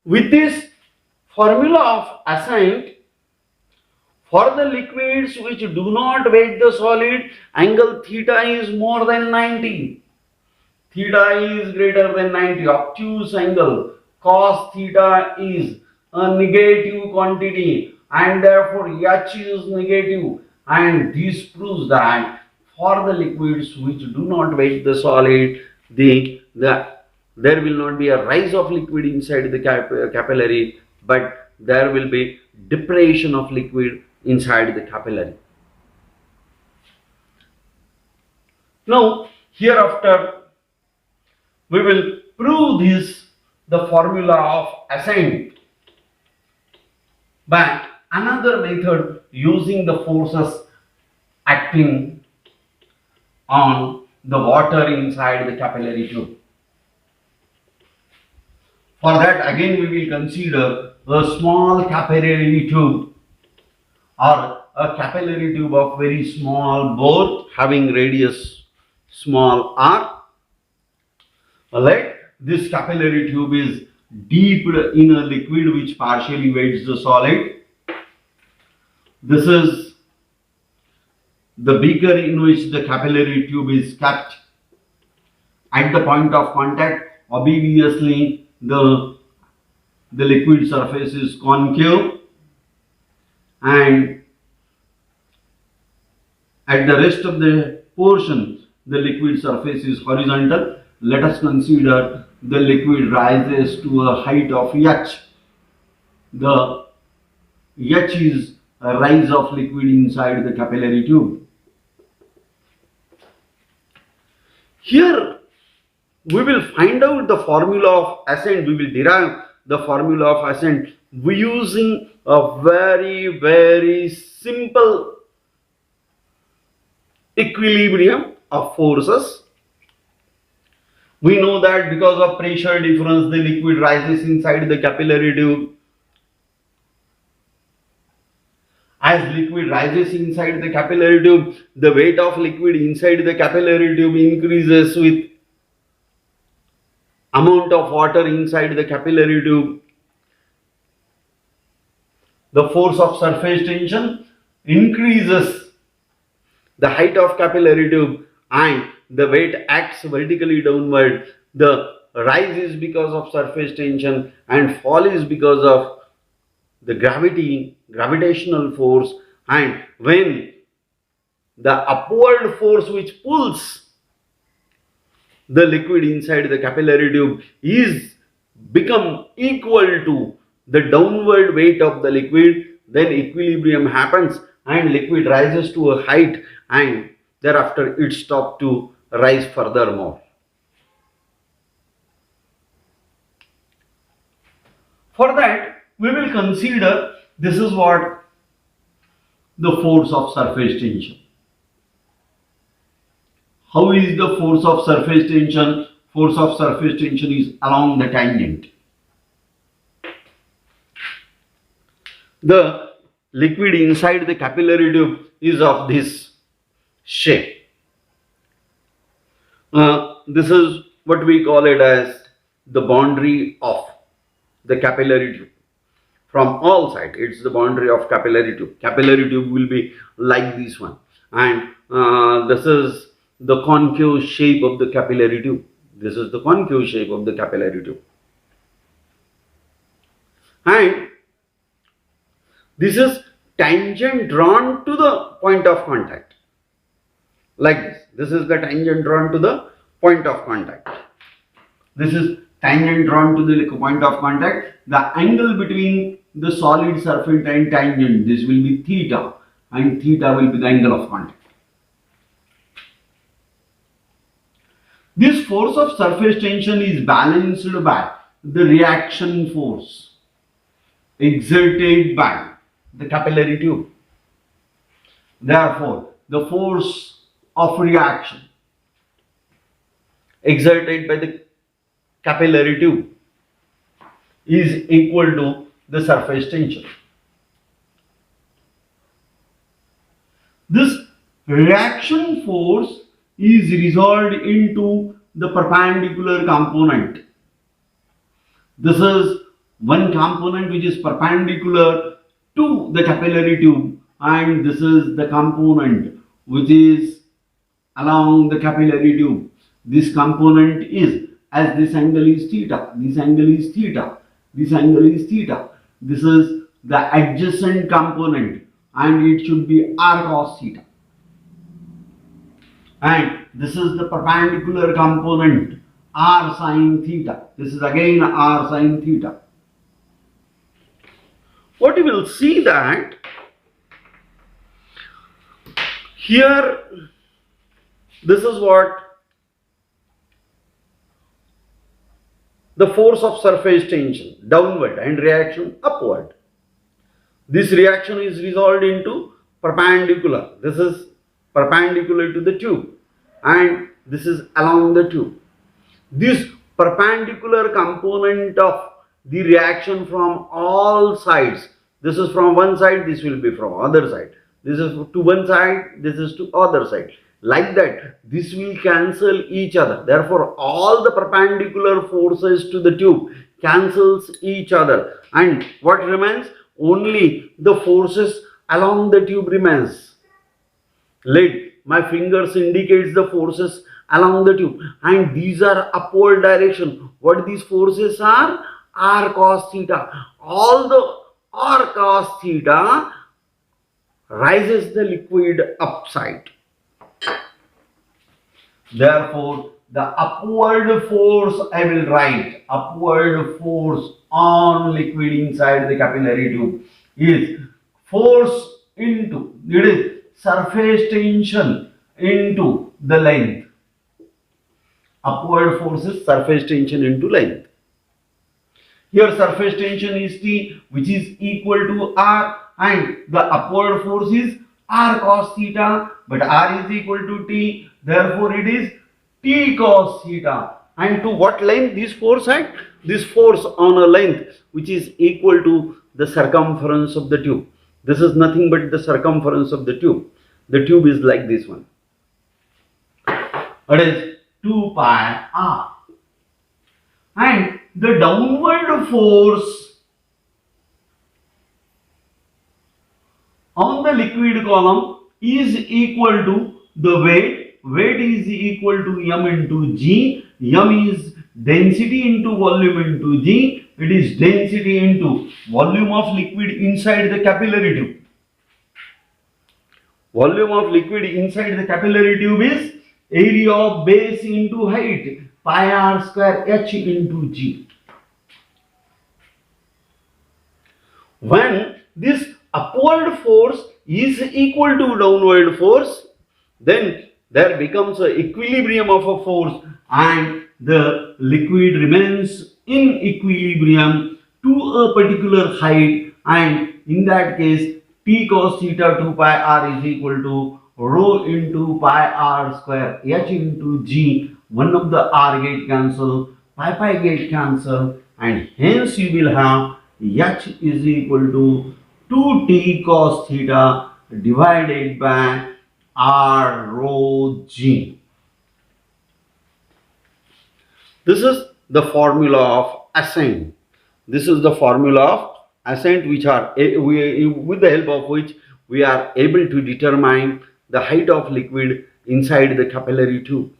With this formula of Ascent, for the liquids which do not weight the solid, angle theta is more than 90. Theta is greater than 90. Obtuse angle cos theta is a negative quantity and therefore H is negative, and this proves that for the liquids which do not weight the solid, there will not be a rise of liquid inside the capillary, but there will be depression of liquid inside the capillary. Now, hereafter, we will prove this, the formula of Ascent, by another method using the forces acting on the water inside the capillary tube. For that, again we will consider a small capillary tube, or a capillary tube of very small bore having radius small r. Alright, this capillary tube is dipped in a liquid which partially weights the solid. This is the beaker in which the capillary tube is kept. At the point of contact, obviously the liquid surface is concave, and at the rest of the portion the liquid surface is horizontal. Let us consider the liquid rises to a height of h. The h is a rise of liquid inside the capillary tube. Here we will find out the formula of Ascent. We will derive the formula of Ascent using a very simple equilibrium of forces. We know that because of pressure difference, the liquid rises inside the capillary tube. As liquid rises inside the capillary tube, the weight of liquid inside the capillary tube increases with amount of water inside the capillary tube. The force of surface tension increases the height of capillary tube, and the weight acts vertically downward. The rise is because of surface tension and fall is because of the gravitational force. And when the upward force which pulls the liquid inside the capillary tube is become equal to the downward weight of the liquid, then equilibrium happens and liquid rises to a height, and thereafter it stops to rise furthermore. For that, we will consider, this is what the force of surface tension. How is the force of surface tension? Force of surface tension is along the tangent. The liquid inside the capillary tube is of this shape. This is what we call it as the boundary of the capillary tube. From all sides, it's the boundary of capillary tube. Capillary tube will be like this one, and this is the concave shape of the capillary tube. This is the concave shape of the capillary tube, and this is tangent drawn to the point of contact, like this. This is the tangent drawn to the point of contact. This is tangent drawn to the point of contact. The angle between the solid surface and tangent, this will be theta, and theta will be the angle of contact. This force of surface tension is balanced by the reaction force exerted by the capillary tube. Therefore, the force of reaction exerted by the capillary tube is equal to the surface tension. This reaction force is resolved into the perpendicular component. This is one component which is perpendicular to the capillary tube, and this is the component which is along the capillary tube. This component is, as this angle is theta, this angle is theta, this angle is theta. This is the adjacent component and it should be r cos theta. And this is the perpendicular component r sin theta. This is again r sin theta. What you will see that here, this is what the force of surface tension downward and reaction upward. This reaction is resolved into perpendicular. This is perpendicular to the tube and this is along the tube. This perpendicular component of the reaction from all sides. This is from one side, this will be from other side. This is to one side, this is to other side. Like that, this will cancel each other. Therefore, all the perpendicular forces to the tube cancels each other. And what remains? Only the forces along the tube remains. Let my fingers indicates the forces along the tube, and these are upward direction. What these forces are? R cos theta. All the R cos theta rises the liquid upside. Therefore, the upward force, I will write upward force on liquid inside the capillary tube is force into, it is surface tension into the length. Upward force is surface tension into length. Here surface tension is T, which is equal to R, and the upward force is R cos theta, but R is equal to T, therefore it is T cos theta. And to what length this force act? This force on a length which is equal to the circumference of the tube. This is nothing but the circumference of the tube. The tube is like this one. It is 2 pi r. And the downward force on the liquid column is equal to the weight. Weight is equal to m into g. M is density into volume into g. It is density into volume of liquid inside the capillary tube. Volume of liquid inside the capillary tube is area of base into height, pi r square h into g. When this upward force is equal to downward force, then there becomes an equilibrium of a force and the liquid remains in equilibrium to a particular height, and in that case T cos theta 2 pi r is equal to rho into pi r square h into g. One of the r get cancel, pi get cancel, and hence you will have h is equal to 2t cos theta divided by r rho g. This is the formula of Ascent. This is the formula of Ascent, which are with the help of which we are able to determine the height of liquid inside the capillary tube.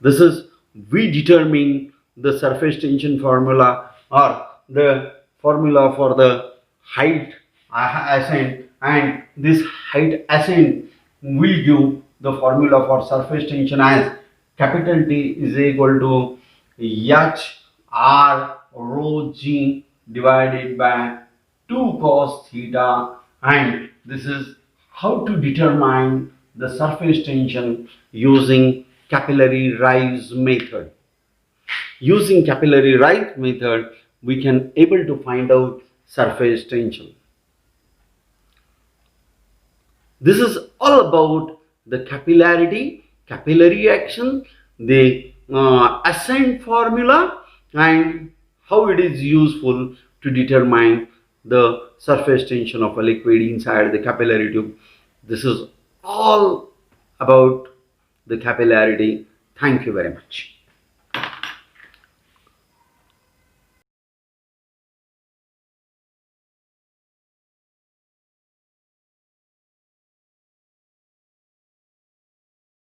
This is, we determine the surface tension formula or the formula for the height ascent, and this height ascent will give the formula for surface tension as capital T is equal to h r rho g divided by 2 cos theta, and this is how to determine the surface tension using capillary rise method. Using capillary rise method, we can able to find out surface tension. This is all about the capillarity, capillary action, the Ascent formula, and how it is useful to determine the surface tension of a liquid inside the capillary tube. This is all about the capillarity. Thank you very much.